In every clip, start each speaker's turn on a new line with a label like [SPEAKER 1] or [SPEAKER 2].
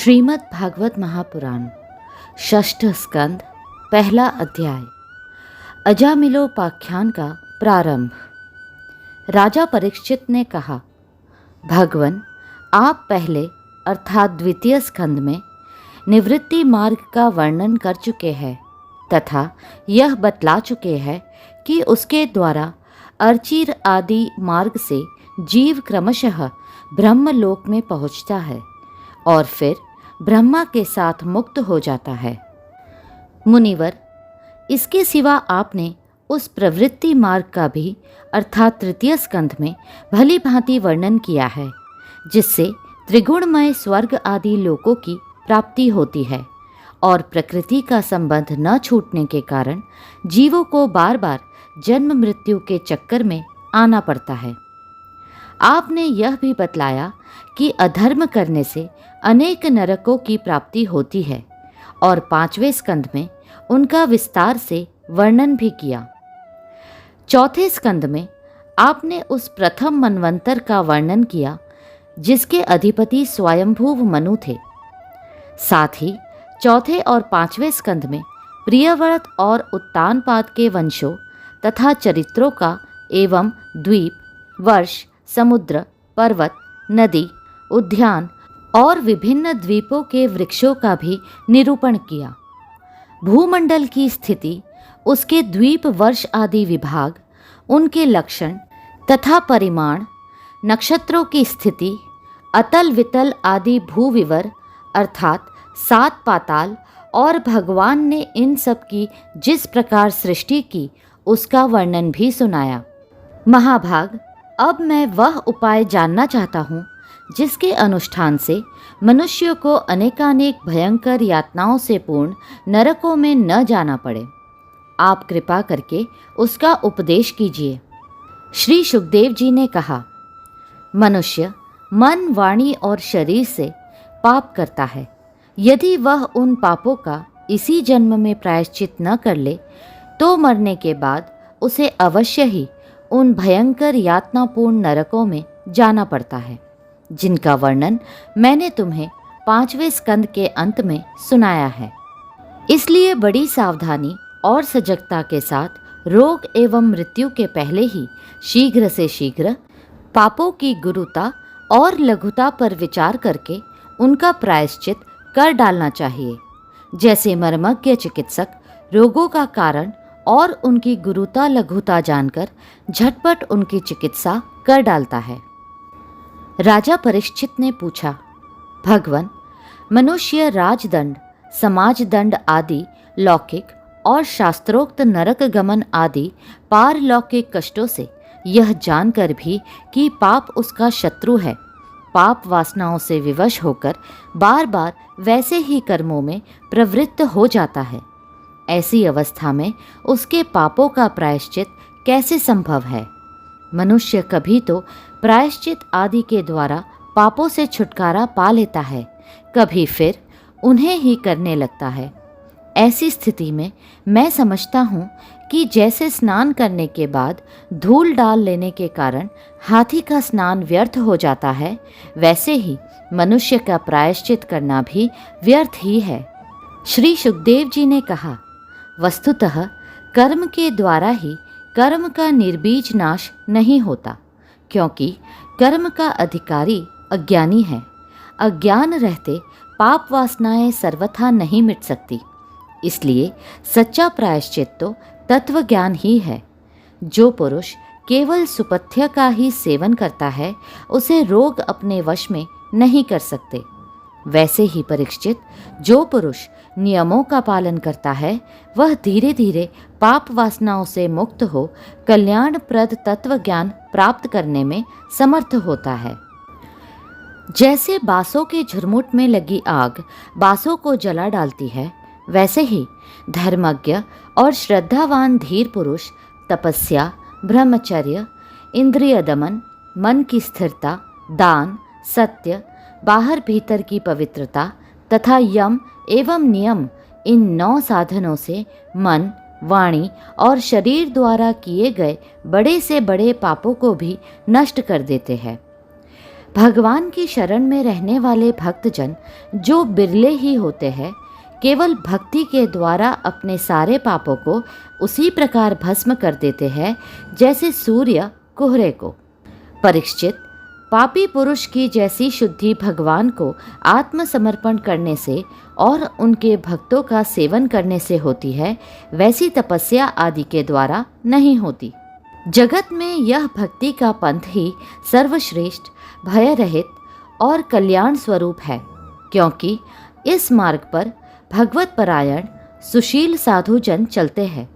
[SPEAKER 1] श्रीमद् भागवत महापुराण षष्ठ स्कंद पहला अध्याय अजामिलोपाख्यान का प्रारंभ। राजा परीक्षित ने कहा, भगवन, आप पहले अर्थात द्वितीय स्कंद में निवृत्ति मार्ग का वर्णन कर चुके हैं तथा यह बतला चुके हैं कि उसके द्वारा अर्चिर आदि मार्ग से जीव क्रमशः ब्रह्मलोक में पहुँचता है और फिर ब्रह्मा के साथ मुक्त हो जाता है। मुनिवर, इसके सिवा आपने उस प्रवृत्ति मार्ग का भी अर्थात तृतीय स्कंध में भली भांति वर्णन किया है, जिससे त्रिगुणमय स्वर्ग आदि लोकों की प्राप्ति होती है और प्रकृति का संबंध न छूटने के कारण जीवों को बार बार जन्म मृत्यु के चक्कर में आना पड़ता है। आपने यह भी बतलाया कि अधर्म करने से अनेक नरकों की प्राप्ति होती है और पांचवें स्कंद में उनका विस्तार से वर्णन भी किया। चौथे स्कंद में आपने उस प्रथम मनवंतर का वर्णन किया जिसके अधिपति स्वयंभूव मनु थे। साथ ही चौथे और पांचवें स्कंद में प्रियव्रत और उत्तानपाद के वंशों तथा चरित्रों का एवं द्वीप, वर्ष, समुद्र, पर्वत, नदी, उद्यान और विभिन्न द्वीपों के वृक्षों का भी निरूपण किया। भूमंडल की स्थिति, उसके द्वीप, वर्ष आदि विभाग, उनके लक्षण तथा परिमाण, नक्षत्रों की स्थिति, अतल वितल आदि भूविवर अर्थात 7 पाताल और भगवान ने इन सब की जिस प्रकार सृष्टि की उसका वर्णन भी सुनाया। महाभाग, अब मैं वह उपाय जानना चाहता हूँ जिसके अनुष्ठान से मनुष्य को अनेकानेक भयंकर यातनाओं से पूर्ण नरकों में न जाना पड़े। आप कृपा करके उसका उपदेश कीजिए। श्री सुखदेव जी ने कहा, मनुष्य मन, वाणी और शरीर से पाप करता है। यदि वह उन पापों का इसी जन्म में प्रायश्चित न कर ले तो मरने के बाद उसे अवश्य ही उन भयंकर यातनापूर्ण नरकों में जाना पड़ता है, जिनका वर्णन मैंने तुम्हें 5वें स्कंद के अंत में सुनाया है। इसलिए बड़ी सावधानी और सजगता के साथ रोग एवं मृत्यु के पहले ही शीघ्र से शीघ्र पापों की गुरुता और लघुता पर विचार करके उनका प्रायश्चित कर डालना चाहिए। जैसे मर्मज्ञ चिकित्सक रोगों का कारण और उनकी गुरुता लघुता जानकर झटपट उनकी चिकित्सा कर डालता है। राजा परीक्षित ने पूछा, भगवन, मनुष्य राजदंड, समाजदंड आदि लौकिक और शास्त्रोक्त नरक गमन आदि पारलौकिक कष्टों से यह जानकर भी कि पाप उसका शत्रु है, पाप वासनाओं से विवश होकर बार बार वैसे ही कर्मों में प्रवृत्त हो जाता है। ऐसी अवस्था में उसके पापों का प्रायश्चित कैसे संभव है? मनुष्य कभी तो प्रायश्चित आदि के द्वारा पापों से छुटकारा पा लेता है, कभी फिर उन्हें ही करने लगता है। ऐसी स्थिति में मैं समझता हूँ कि जैसे स्नान करने के बाद धूल डाल लेने के कारण हाथी का स्नान व्यर्थ हो जाता है, वैसे ही मनुष्य का प्रायश्चित करना भी व्यर्थ ही है। श्री सुखदेव जी ने कहा, वस्तुतः कर्म के द्वारा ही कर्म का निर्बीज नाश नहीं होता, क्योंकि कर्म का अधिकारी अज्ञानी है। अज्ञान रहते पाप वासनाएं सर्वथा नहीं मिट सकती। इसलिए सच्चा प्रायश्चित तो तत्व ज्ञान ही है। जो पुरुष केवल सुपथ्य का ही सेवन करता है उसे रोग अपने वश में नहीं कर सकते। वैसे ही परीक्षित, जो पुरुष नियमों का पालन करता है वह धीरे धीरे पाप वासनाओं से मुक्त हो कल्याणप्रद तत्व ज्ञान प्राप्त करने में समर्थ होता है। जैसे बांसों के झुरमुट में लगी आग बांसों को जला डालती है, वैसे ही धर्मज्ञ और श्रद्धावान धीर पुरुष तपस्या, ब्रह्मचर्य, इंद्रिय दमन, मन की स्थिरता, दान, सत्य, बाहर भीतर की पवित्रता तथा यम एवं नियम, इन 9 साधनों से मन, वाणी और शरीर द्वारा किए गए बड़े से बड़े पापों को भी नष्ट कर देते हैं। भगवान की शरण में रहने वाले भक्तजन, जो बिरले ही होते हैं, केवल भक्ति के द्वारा अपने सारे पापों को उसी प्रकार भस्म कर देते हैं जैसे सूर्य कोहरे को। परीक्षित, पापी पुरुष की जैसी शुद्धि भगवान को आत्मसमर्पण करने से और उनके भक्तों का सेवन करने से होती है, वैसी तपस्या आदि के द्वारा नहीं होती। जगत में यह भक्ति का पंथ ही सर्वश्रेष्ठ, भय रहित और कल्याण स्वरूप है, क्योंकि इस मार्ग पर भगवत परायण सुशील साधु जन चलते हैं।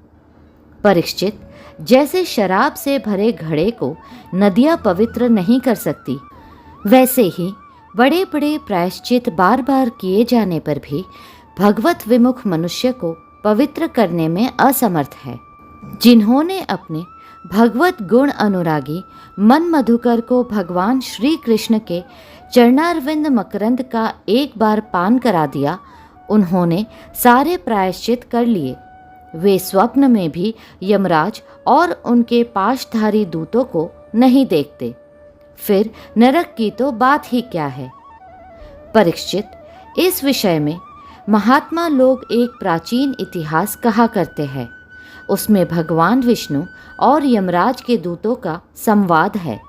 [SPEAKER 1] परीक्षित, जैसे शराब से भरे घड़े को नदियाँ पवित्र नहीं कर सकती, वैसे ही बड़े बड़े प्रायश्चित बार बार किए जाने पर भी भगवत विमुख मनुष्य को पवित्र करने में असमर्थ है। जिन्होंने अपने भगवत गुण अनुरागी मन मधुकर को भगवान श्री कृष्ण के चरणारविंद मकरंद का एक बार पान करा दिया, उन्होंने सारे प्रायश्चित कर लिए। वे स्वप्न में भी यमराज और उनके पाशधारी दूतों को नहीं देखते, फिर नरक की तो बात ही क्या है। परीक्षित, इस विषय में महात्मा लोग एक प्राचीन इतिहास कहा करते हैं। उसमें भगवान विष्णु और यमराज के दूतों का संवाद है।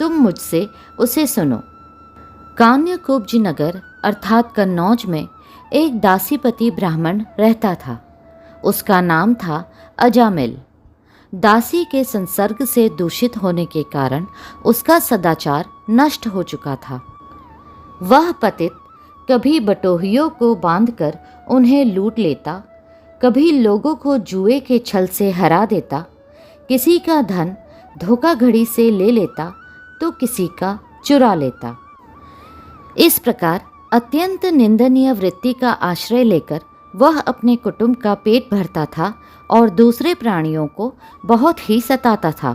[SPEAKER 1] तुम मुझसे उसे सुनो। कान्यकुब्ज नगर अर्थात कन्नौज में एक दासीपति ब्राह्मण रहता था। उसका नाम था अजामिल। दासी के संसर्ग से दूषित होने के कारण उसका सदाचार नष्ट हो चुका था। वह पतित कभी बटोहियों को बांधकर उन्हें लूट लेता, कभी लोगों को जुए के छल से हरा देता, किसी का धन धोखाधड़ी से ले लेता तो किसी का चुरा लेता। इस प्रकार अत्यंत निंदनीय वृत्ति का आश्रय लेकर वह अपने कुटुंब का पेट भरता था और दूसरे प्राणियों को बहुत ही सताता था।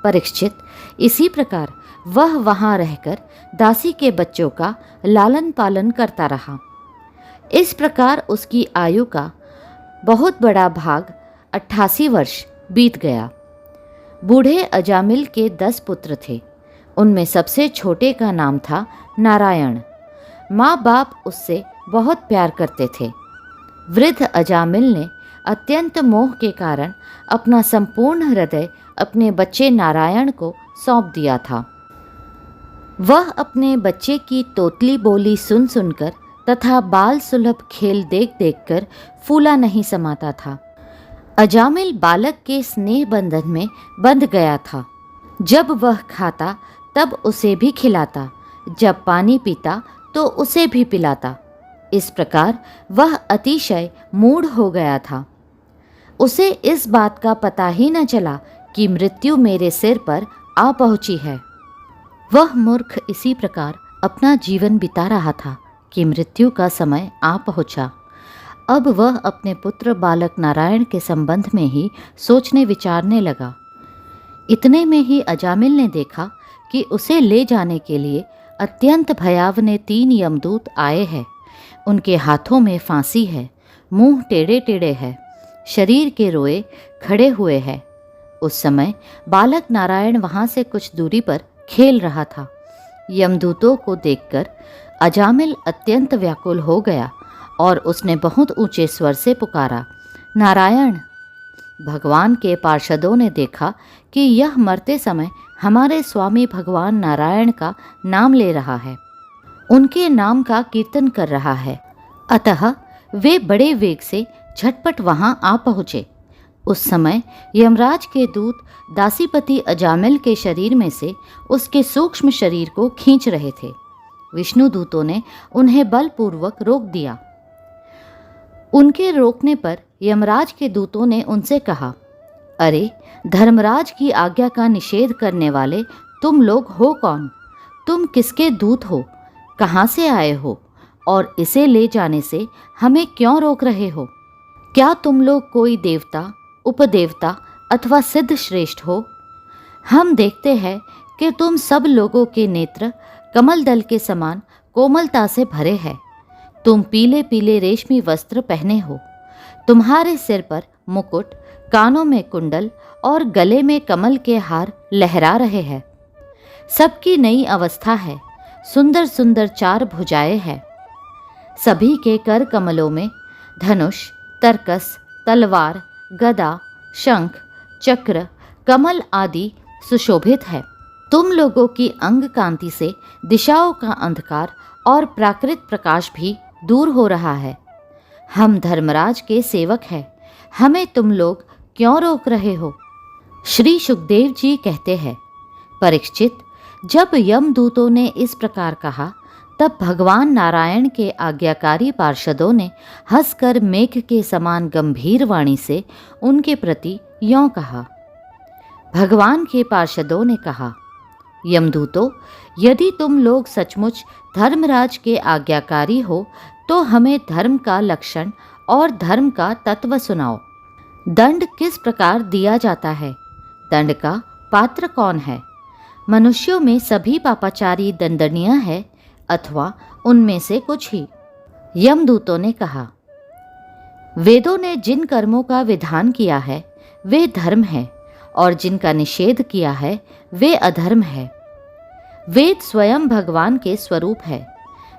[SPEAKER 1] परीक्षित, इसी प्रकार वह वहाँ रहकर दासी के बच्चों का लालन पालन करता रहा। इस प्रकार उसकी आयु का बहुत बड़ा भाग 88 वर्ष बीत गया। बूढ़े अजामिल के 10 पुत्र थे। उनमें सबसे छोटे का नाम था नारायण। माँ बाप उससे बहुत प्यार करते थे। वृद्ध अजामिल ने अत्यंत मोह के कारण अपना संपूर्ण हृदय अपने बच्चे नारायण को सौंप दिया था। वह अपने बच्चे की तोतली बोली सुन सुनकर तथा बाल सुलभ खेल देख देखकर फूला नहीं समाता था। अजामिल बालक के स्नेह बंधन में बंध गया था। जब वह खाता तब उसे भी खिलाता, जब पानी पीता तो उसे भी पिलाता। इस प्रकार वह अतिशय मूढ़ हो गया था। उसे इस बात का पता ही न चला कि मृत्यु मेरे सिर पर आ पहुंची है। वह मूर्ख इसी प्रकार अपना जीवन बिता रहा था कि मृत्यु का समय आ पहुंचा। अब वह अपने पुत्र बालक नारायण के संबंध में ही सोचने विचारने लगा। इतने में ही अजामिल ने देखा कि उसे ले जाने के लिए अत्यंत भयावने 3 यमदूत आए हैं। उनके हाथों में फांसी है, मुंह टेढ़े टेढ़े है, शरीर के रोए खड़े हुए हैं। उस समय बालक नारायण वहाँ से कुछ दूरी पर खेल रहा था। यमदूतों को देखकर अजामिल अत्यंत व्याकुल हो गया और उसने बहुत ऊंचे स्वर से पुकारा, नारायण। भगवान के पार्षदों ने देखा कि यह मरते समय हमारे स्वामी भगवान नारायण का नाम ले रहा है, उनके नाम का कीर्तन कर रहा है। अतः वे बड़े वेग से झटपट वहां आ पहुँचे। उस समय यमराज के दूत दासीपति अजामिल के शरीर में से उसके सूक्ष्म शरीर को खींच रहे थे। विष्णु दूतों ने उन्हें बलपूर्वक रोक दिया। उनके रोकने पर यमराज के दूतों ने उनसे कहा, अरे धर्मराज की आज्ञा का निषेध करने वाले तुम लोग हो कौन? तुम किसके दूत हो? कहाँ से आए हो? और इसे ले जाने से हमें क्यों रोक रहे हो? क्या तुम लोग कोई देवता, उपदेवता अथवा सिद्ध श्रेष्ठ हो? हम देखते हैं कि तुम सब लोगों के नेत्र कमल दल के समान कोमलता से भरे हैं। तुम पीले पीले रेशमी वस्त्र पहने हो। तुम्हारे सिर पर मुकुट, कानों में कुंडल और गले में कमल के हार लहरा रहे हैं। सबकी नई अवस्था है। सुंदर सुंदर 4 भुजाएं हैं। सभी के कर कमलों में धनुष, तरकस, तलवार, गदा, शंख, चक्र, कमल आदि सुशोभित है। तुम लोगों की अंग कांति से दिशाओं का अंधकार और प्राकृत प्रकाश भी दूर हो रहा है। हम धर्मराज के सेवक हैं, हमें तुम लोग क्यों रोक रहे हो? श्री सुखदेव जी कहते हैं, परीक्षित, जब यमदूतों ने इस प्रकार कहा तब भगवान नारायण के आज्ञाकारी पार्षदों ने हंसकर मेघ के समान गंभीर वाणी से उनके प्रति यों कहा। भगवान के पार्षदों ने कहा, यमदूतों, यदि तुम लोग सचमुच धर्मराज के आज्ञाकारी हो तो हमें धर्म का लक्षण और धर्म का तत्व सुनाओ। दंड किस प्रकार दिया जाता है? दंड का पात्र कौन है? मनुष्यों में सभी पापाचारी दंडनीय है अथवा उनमें से कुछ ही? यमदूतों ने कहा, वेदों ने जिन कर्मों का विधान किया है वे धर्म है और जिनका निषेध किया है वे अधर्म है। वेद स्वयं भगवान के स्वरूप है।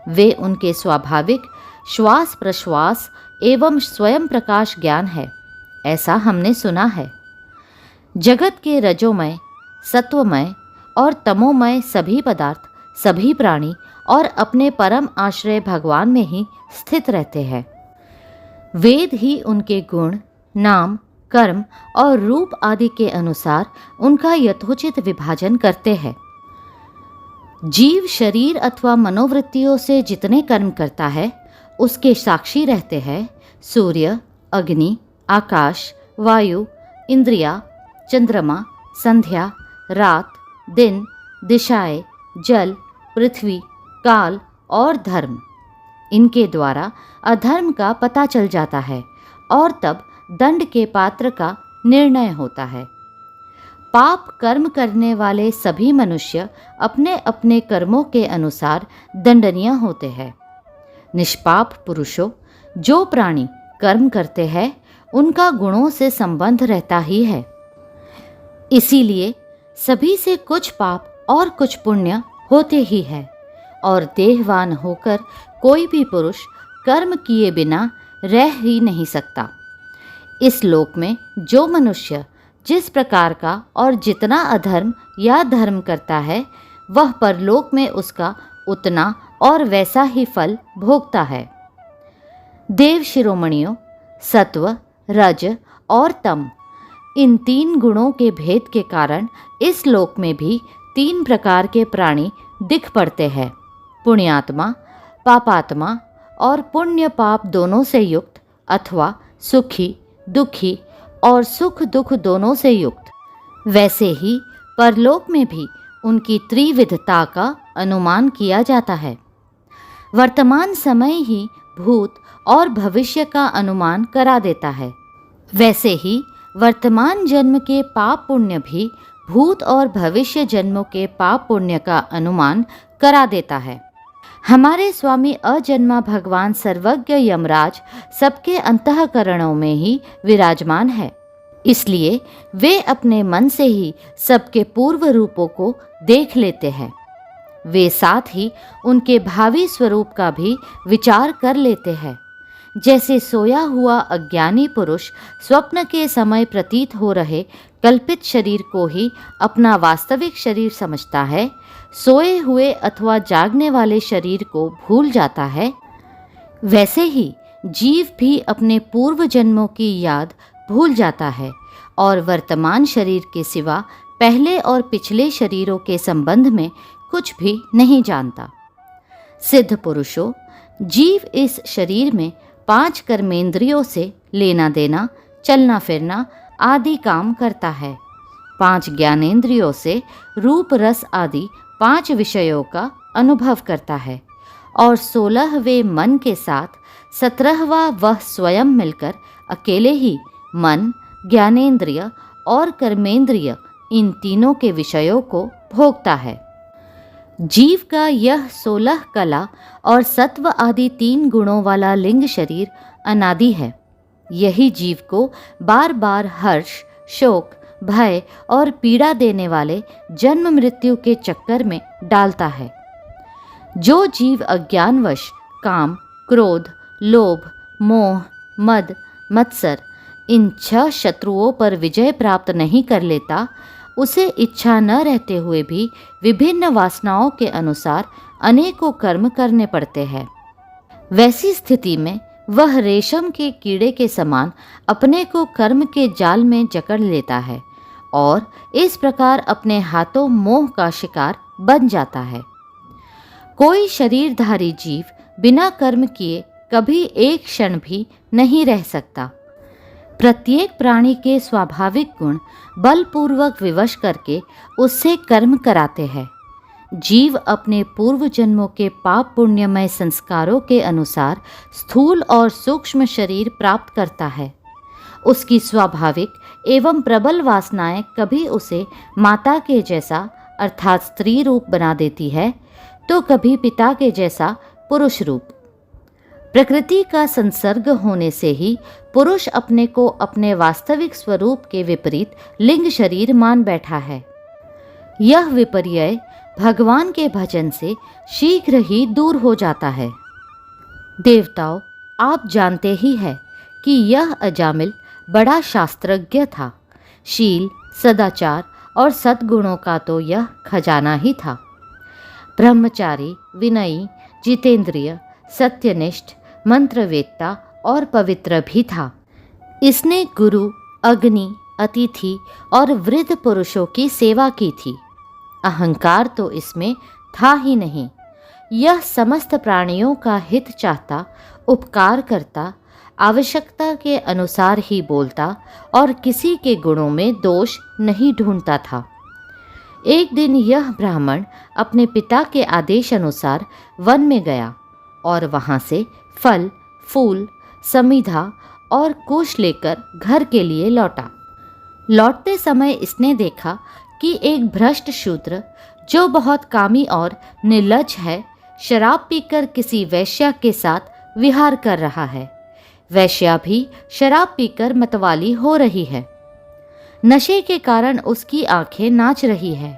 [SPEAKER 1] वे उनके स्वाभाविक श्वास प्रश्वास एवं स्वयं प्रकाश ज्ञान है, ऐसा हमने सुना है। जगत के रजोमय, सत्वमय और तमोमय सभी पदार्थ, सभी प्राणी और अपने परम आश्रय भगवान में ही स्थित रहते हैं। वेद ही उनके गुण, नाम, कर्म और रूप आदि के अनुसार उनका यथोचित विभाजन करते हैं। जीव शरीर अथवा मनोवृत्तियों से जितने कर्म करता है उसके साक्षी रहते हैं सूर्य, अग्नि, आकाश, वायु, इंद्रिया, चंद्रमा, संध्या, रात, दिन, दिशाएं, जल, पृथ्वी, काल और धर्म। इनके द्वारा अधर्म का पता चल जाता है और तब दंड के पात्र का निर्णय होता है। पाप कर्म करने वाले सभी मनुष्य अपने अपने कर्मों के अनुसार दंडनीय होते हैं। निष्पाप पुरुषों, जो प्राणी कर्म करते हैं उनका गुणों से संबंध रहता ही है। इसीलिए सभी से कुछ पाप और कुछ पुण्य होते ही है और देहवान होकर कोई भी पुरुष कर्म किए बिना रह ही नहीं सकता। इस लोक में जो मनुष्य जिस प्रकार का और जितना अधर्म या धर्म करता है वह परलोक में उसका उतना और वैसा ही फल भोगता है। देव शिरोमणियों, सत्व, रज और तम, इन 3 गुणों के भेद के कारण इस लोक में भी 3 प्रकार के प्राणी दिख पड़ते हैं। पुण्यात्मा, पापात्मा और पुण्य पाप दोनों से युक्त अथवा सुखी, दुखी और सुख दुख दोनों से युक्त। वैसे ही परलोक में भी उनकी त्रिविधता का अनुमान किया जाता है। वर्तमान समय ही भूत और भविष्य का अनुमान करा देता है। वैसे ही वर्तमान जन्म के पाप पुण्य भी भूत और भविष्य जन्मों के पाप पुण्य का अनुमान करा देता है। हमारे स्वामी अजन्मा भगवान सर्वज्ञ यमराज सबके अंतःकरणों में ही विराजमान है, इसलिए वे अपने मन से ही सबके पूर्व रूपों को देख लेते हैं। वे साथ ही उनके भावी स्वरूप का भी विचार कर लेते हैं। जैसे सोया हुआ अज्ञानी पुरुष स्वप्न के समय प्रतीत हो रहे कल्पित शरीर को ही अपना वास्तविक शरीर समझता है, सोए हुए अथवा जागने वाले शरीर को भूल जाता है, वैसे ही जीव भी अपने पूर्व जन्मों की याद भूल जाता है और वर्तमान शरीर के सिवा पहले और पिछले शरीरों के संबंध में कुछ भी नहीं जानता। सिद्ध पुरुषों, जीव इस शरीर में 5 कर्मेंद्रियों से लेना देना, चलना फिरना आदि काम करता है। 5 ज्ञानेंद्रियों से रूप रस आदि 5 विषयों का अनुभव करता है और 16वें मन के साथ 17वां वह स्वयं मिलकर अकेले ही मन, ज्ञानेंद्रिय और कर्मेंद्रिय इन तीनों के विषयों को भोगता है। जीव का यह 16 कला और सत्व आदि 3 गुणों वाला लिंग शरीर अनादि है। यही जीव को बार बार हर्ष, शोक, भय और पीड़ा देने वाले जन्म मृत्यु के चक्कर में डालता है। जो जीव अज्ञानवश काम, क्रोध, लोभ, मोह, मद, मत्सर इन 6 शत्रुओं पर विजय प्राप्त नहीं कर लेता, उसे इच्छा न रहते हुए भी विभिन्न वासनाओं के अनुसार अनेकों कर्म करने पड़ते हैं। वैसी स्थिति में वह रेशम के कीड़े के समान अपने को कर्म के जाल में जकड़ लेता है और इस प्रकार अपने हाथों मोह का शिकार बन जाता है। कोई शरीरधारी जीव बिना कर्म किए कभी एक क्षण भी नहीं रह सकता। प्रत्येक प्राणी के स्वाभाविक गुण बलपूर्वक विवश करके उससे कर्म कराते हैं। जीव अपने पूर्व जन्मों के पाप पुण्यमय संस्कारों के अनुसार स्थूल और सूक्ष्म शरीर प्राप्त करता है। उसकी स्वाभाविक एवं प्रबल वासनाएं कभी उसे माता के जैसा अर्थात स्त्री रूप बना देती है, तो कभी पिता के जैसा पुरुष रूप। प्रकृति का संसर्ग होने से ही पुरुष अपने को अपने वास्तविक स्वरूप के विपरीत लिंग शरीर मान बैठा है। यह विपर्यय भगवान के भजन से शीघ्र ही दूर हो जाता है। देवताओं, आप जानते ही हैं कि यह अजामिल बड़ा शास्त्रज्ञ था। शील, सदाचार और सद्गुणों का तो यह खजाना ही था। ब्रह्मचारी, विनयी, जितेंद्रिय, सत्यनिष्ठ, मंत्रवेत्ता और पवित्र भी था। इसने गुरु, अग्नि, अतिथि और वृद्ध पुरुषों की सेवा की थी। अहंकार तो इसमें था ही नहीं। यह समस्त प्राणियों का हित चाहता, उपकार करता, आवश्यकता के अनुसार ही बोलता और किसी के गुणों में दोष नहीं ढूंढता था। एक दिन यह ब्राह्मण अपने पिता के आदेश अनुसार वन में गया और वहाँ से फल, फूल, समिधा और कुश लेकर घर के लिए लौटा। लौटते समय इसने देखा कि एक भ्रष्ट शूद्र, जो बहुत कामी और निर्लज्ज है, शराब पीकर किसी वैश्या के साथ विहार कर रहा है। वैश्या भी शराब पीकर मतवाली हो रही है। नशे के कारण उसकी आंखें नाच रही है।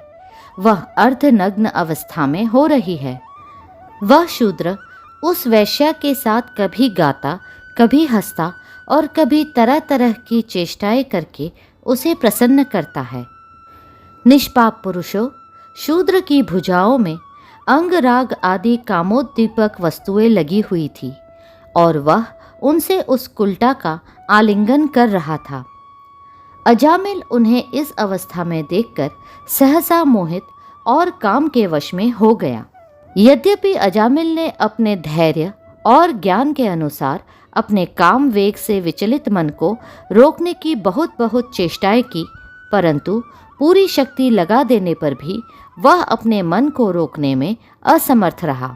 [SPEAKER 1] वह अर्धनग्न अवस्था में हो रही है। वह शूद्र उस वैश्या के साथ कभी गाता, कभी हंसता और कभी तरह तरह की चेष्टाएं करके उसे प्रसन्न करता है। निष्पाप पुरुषों, शूद्र की भुजाओं में अंगराग आदि कामोद्दीपक वस्तुएं लगी हुई थी और वह उनसे उस कुल्टा का आलिंगन कर रहा था। अजामिल उन्हें इस अवस्था में देखकर सहसा मोहित और काम के वश में हो गया। यद्यपि अजामिल ने अपने धैर्य और ज्ञान के अनुसार अपने काम वेग से विचलित मन को रोकने की बहुत बहुत चेष्टाएं की, परंतु पूरी शक्ति लगा देने पर भी वह अपने मन को रोकने में असमर्थ रहा।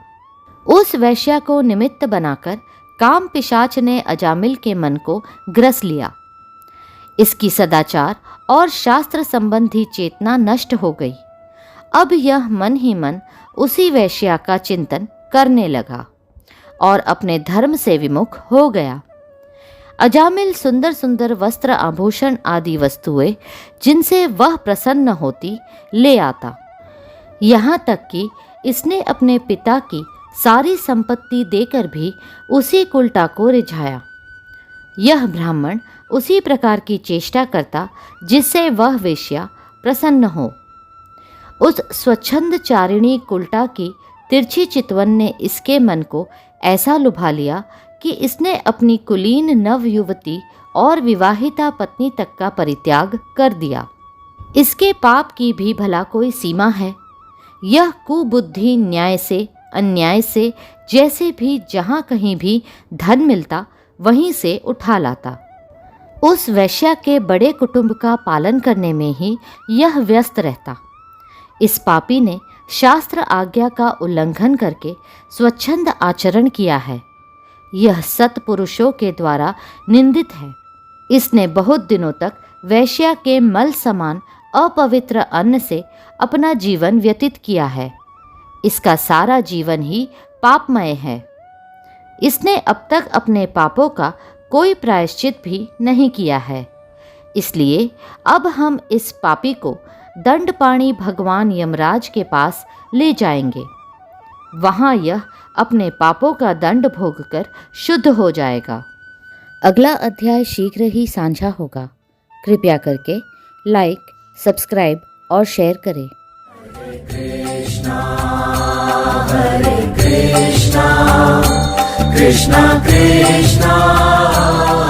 [SPEAKER 1] उस वैश्या को निमित्त बनाकर काम पिशाच ने अजामिल के मन को ग्रस लिया। इसकी सदाचार और शास्त्र संबंधी चेतना नष्ट हो गई। अब यह मन ही मन उसी वैश्या का चिंतन करने लगा और अपने धर्म से विमुख हो गया। अजामिल सुंदर सुंदर वस्त्र, आभूषण आदि वस्तुएं जिनसे वह प्रसन्न होती ले आता। यहाँ तक कि इसने अपने पिता की सारी संपत्ति देकर भी उसी कुल्टा को रिझाया। यह ब्राह्मण उसी प्रकार की चेष्टा करता जिससे वह वेश्या प्रसन्न हो। उस स्वच्छंद चारिणी कुल्टा की तिरछी चितवन ने इसके मन को ऐसा लुभा लिया कि इसने अपनी कुलीन नव युवती और विवाहिता पत्नी तक का परित्याग कर दिया। इसके पाप की भी भला कोई सीमा है? यह कुबुद्धि न्याय से, अन्याय से, जैसे भी जहाँ कहीं भी धन मिलता वहीं से उठा लाता। उस वैश्या के बड़े कुटुंब का पालन करने में ही यह व्यस्त रहता। इस पापी ने शास्त्र आज्ञा का उल्लंघन करके स्वच्छंद आचरण किया है। यह सत्पुरुषों के द्वारा निंदित है। इसने बहुत दिनों तक वैश्या के मल समान अपवित्र अन्न से अपना जीवन व्यतीत किया है। इसका सारा जीवन ही पापमय है। इसने अब तक अपने पापों का कोई प्रायश्चित भी नहीं किया है। इसलिए अब हम इस पापी को दंडपाणी भगवान यमराज के पास ले जाएंगे। वहाँ यह अपने पापों का दंड भोगकर शुद्ध हो जाएगा। अगला अध्याय शीघ्र ही साझा होगा। कृपया करके लाइक, सब्सक्राइब और शेयर करें।
[SPEAKER 2] Hare Krishna, Krishna Krishna